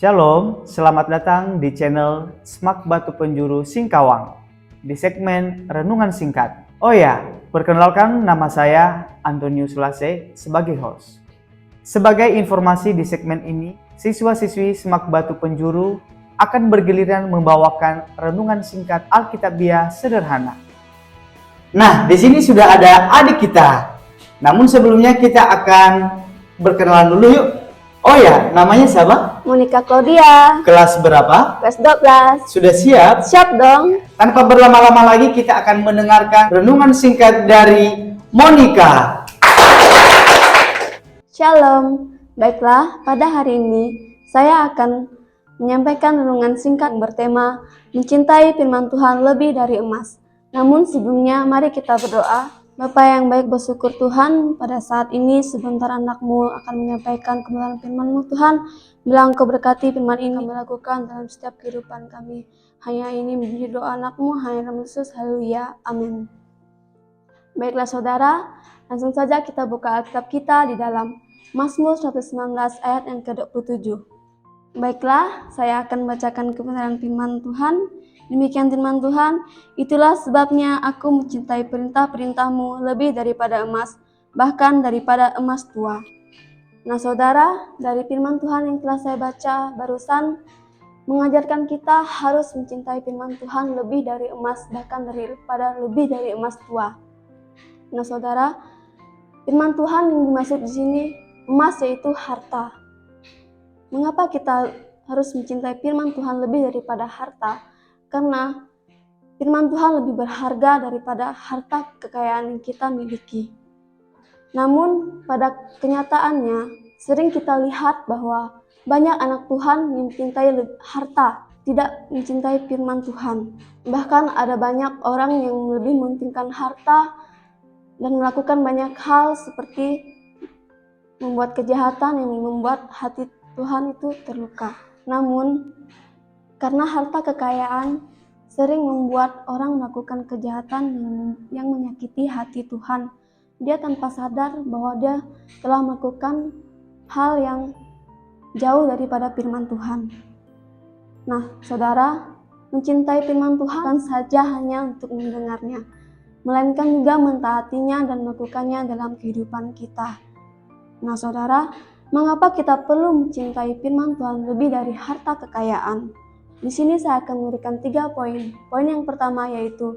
Shalom, selamat datang di channel Smak Batu Penjuru Singkawang di segmen Renungan Singkat. Oh ya, perkenalkan nama saya Antonius Lase sebagai host. Sebagai informasi di segmen ini, siswa-siswi Smak Batu Penjuru akan bergiliran membawakan renungan singkat Alkitabiah sederhana. Nah, di sini sudah ada adik kita. Namun sebelumnya kita akan berkenalan dulu yuk. Oh ya, namanya siapa? Monica Claudia. Kelas berapa? Kelas 12. Sudah siap? Siap dong. Tanpa berlama-lama lagi kita akan mendengarkan renungan singkat dari Monica. Shalom. Baiklah, pada hari ini saya akan menyampaikan renungan singkat bertema mencintai firman Tuhan lebih dari emas. Namun sebelumnya mari kita berdoa. Bapa yang baik, bersyukur Tuhan, pada saat ini sebentar anakmu akan menyampaikan kebenaran firman-Mu Tuhan. Bila Engkau berkati firman ini kami lakukan dalam setiap kehidupan kami. Hanya ini menjadi doa anakmu, hanya dalam Yesus, haleluya, amin. Baiklah saudara, langsung saja kita buka Alkitab kita di dalam Mazmur 119 ayat yang ke-27. Baiklah, saya akan bacakan kebenaran firman Tuhan. Demikian firman Tuhan, itulah sebabnya aku mencintai perintah-perintah-Mu lebih daripada emas, bahkan daripada emas tua. Nah saudara, dari firman Tuhan yang telah saya baca barusan, mengajarkan kita harus mencintai firman Tuhan lebih dari emas, bahkan daripada lebih dari emas tua. Nah saudara, firman Tuhan yang dimaksud di sini, emas yaitu harta. Mengapa kita harus mencintai firman Tuhan lebih daripada harta? Karena firman Tuhan lebih berharga daripada harta kekayaan yang kita miliki. Namun pada kenyataannya sering kita lihat bahwa banyak anak Tuhan yang mencintai harta, tidak mencintai firman Tuhan. Bahkan ada banyak orang yang lebih mementingkan harta dan melakukan banyak hal seperti membuat kejahatan yang membuat hati Tuhan itu terluka. Namun karena harta kekayaan sering membuat orang melakukan kejahatan yang menyakiti hati Tuhan. Dia tanpa sadar bahwa dia telah melakukan hal yang jauh daripada firman Tuhan. Nah, saudara, mencintai firman Tuhan saja hanya untuk mendengarnya, melainkan juga mentaatinya dan melakukannya dalam kehidupan kita. Nah, saudara, mengapa kita perlu mencintai firman Tuhan lebih dari harta kekayaan? Di sini saya akan memberikan 3 poin. Poin yang pertama yaitu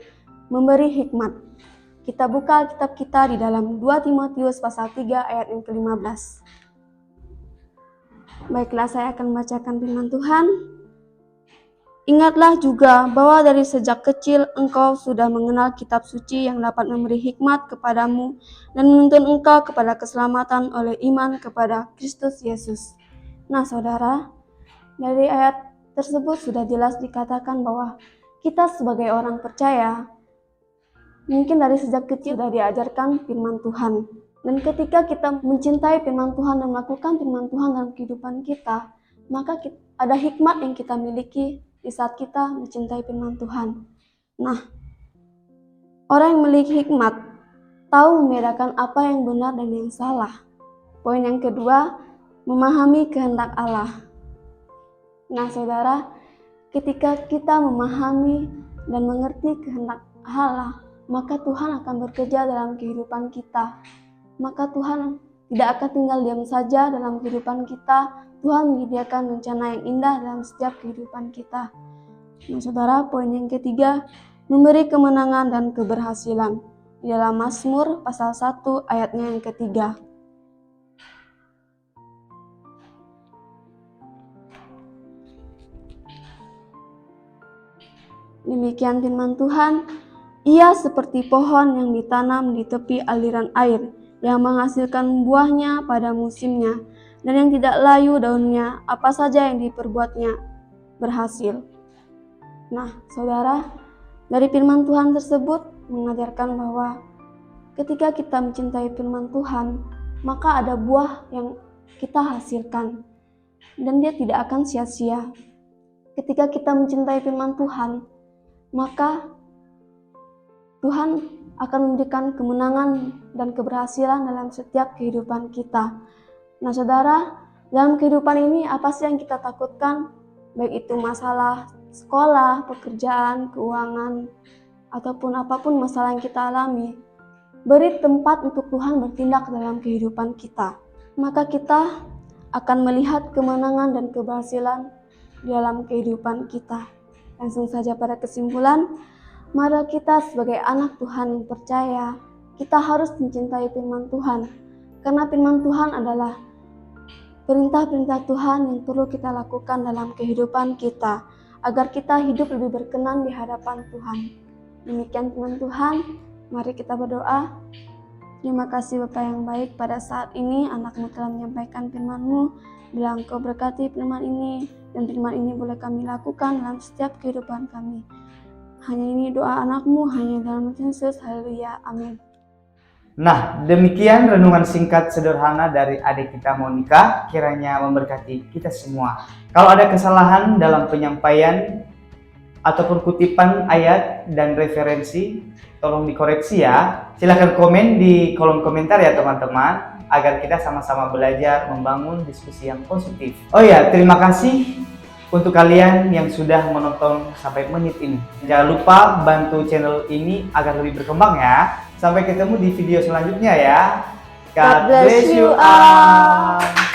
memberi hikmat. Kita buka Alkitab kita di dalam 2 Timotius pasal 3 ayat yang ke-15. Baiklah, saya akan membacakan firman Tuhan. Ingatlah juga bahwa dari sejak kecil engkau sudah mengenal kitab suci yang dapat memberi hikmat kepadamu dan menuntun engkau kepada keselamatan oleh iman kepada Kristus Yesus. Nah saudara, dari ayat tersebut sudah jelas dikatakan bahwa kita sebagai orang percaya mungkin dari sejak kecil sudah diajarkan firman Tuhan. Dan ketika kita mencintai firman Tuhan dan melakukan firman Tuhan dalam kehidupan kita, maka ada hikmat yang kita miliki di saat kita mencintai firman Tuhan. Nah, orang yang memiliki hikmat tahu membedakan apa yang benar dan yang salah. Poin yang kedua, memahami kehendak Allah. Nah saudara, ketika kita memahami dan mengerti kehendak Allah, maka Tuhan akan bekerja dalam kehidupan kita. Maka Tuhan tidak akan tinggal diam saja dalam kehidupan kita. Tuhan menyediakan rencana yang indah dalam setiap kehidupan kita. Nah saudara, poin yang ketiga, memberi kemenangan dan keberhasilan. Di dalam Mazmur pasal 1 ayatnya yang ketiga. Demikian firman Tuhan, ia seperti pohon yang ditanam di tepi aliran air, yang menghasilkan buahnya pada musimnya, dan yang tidak layu daunnya, apa saja yang diperbuatnya berhasil. Nah, saudara, dari firman Tuhan tersebut mengajarkan bahwa ketika kita mencintai firman Tuhan, maka ada buah yang kita hasilkan, dan dia tidak akan sia-sia. Ketika kita mencintai firman Tuhan, maka Tuhan akan memberikan kemenangan dan keberhasilan dalam setiap kehidupan kita. Nah saudara, Dalam kehidupan ini apa sih yang kita takutkan? Baik itu masalah sekolah, pekerjaan, keuangan, ataupun apapun masalah yang kita alami. Beri tempat untuk Tuhan bertindak dalam kehidupan kita. Maka kita akan melihat kemenangan dan keberhasilan dalam kehidupan kita. Langsung saja pada kesimpulan, mari kita sebagai anak Tuhan yang percaya, kita harus mencintai firman Tuhan. Karena firman Tuhan adalah perintah-perintah Tuhan yang perlu kita lakukan dalam kehidupan kita, agar kita hidup lebih berkenan di hadapan Tuhan. Demikian firman Tuhan, mari kita berdoa. Terima kasih Bapa yang baik, pada saat ini anak-Mu telah menyampaikan firman-Mu. Bila Engkau berkati firman ini, dan firman ini boleh kami lakukan dalam setiap kehidupan kami. Hanya ini doa anak-Mu, hanya dalam nama Yesus, haleluya, amin. Nah, demikian renungan singkat sederhana dari adik kita Monica, kiranya memberkati kita semua. Kalau ada kesalahan dalam penyampaian ataupun kutipan ayat dan referensi, tolong dikoreksi ya. Silahkan komen di kolom komentar ya teman-teman, agar kita sama-sama belajar membangun diskusi yang positif. Oh ya, terima kasih untuk kalian yang sudah menonton sampai menit ini. Jangan lupa bantu channel ini agar lebih berkembang ya. Sampai ketemu di video selanjutnya ya. God bless you all.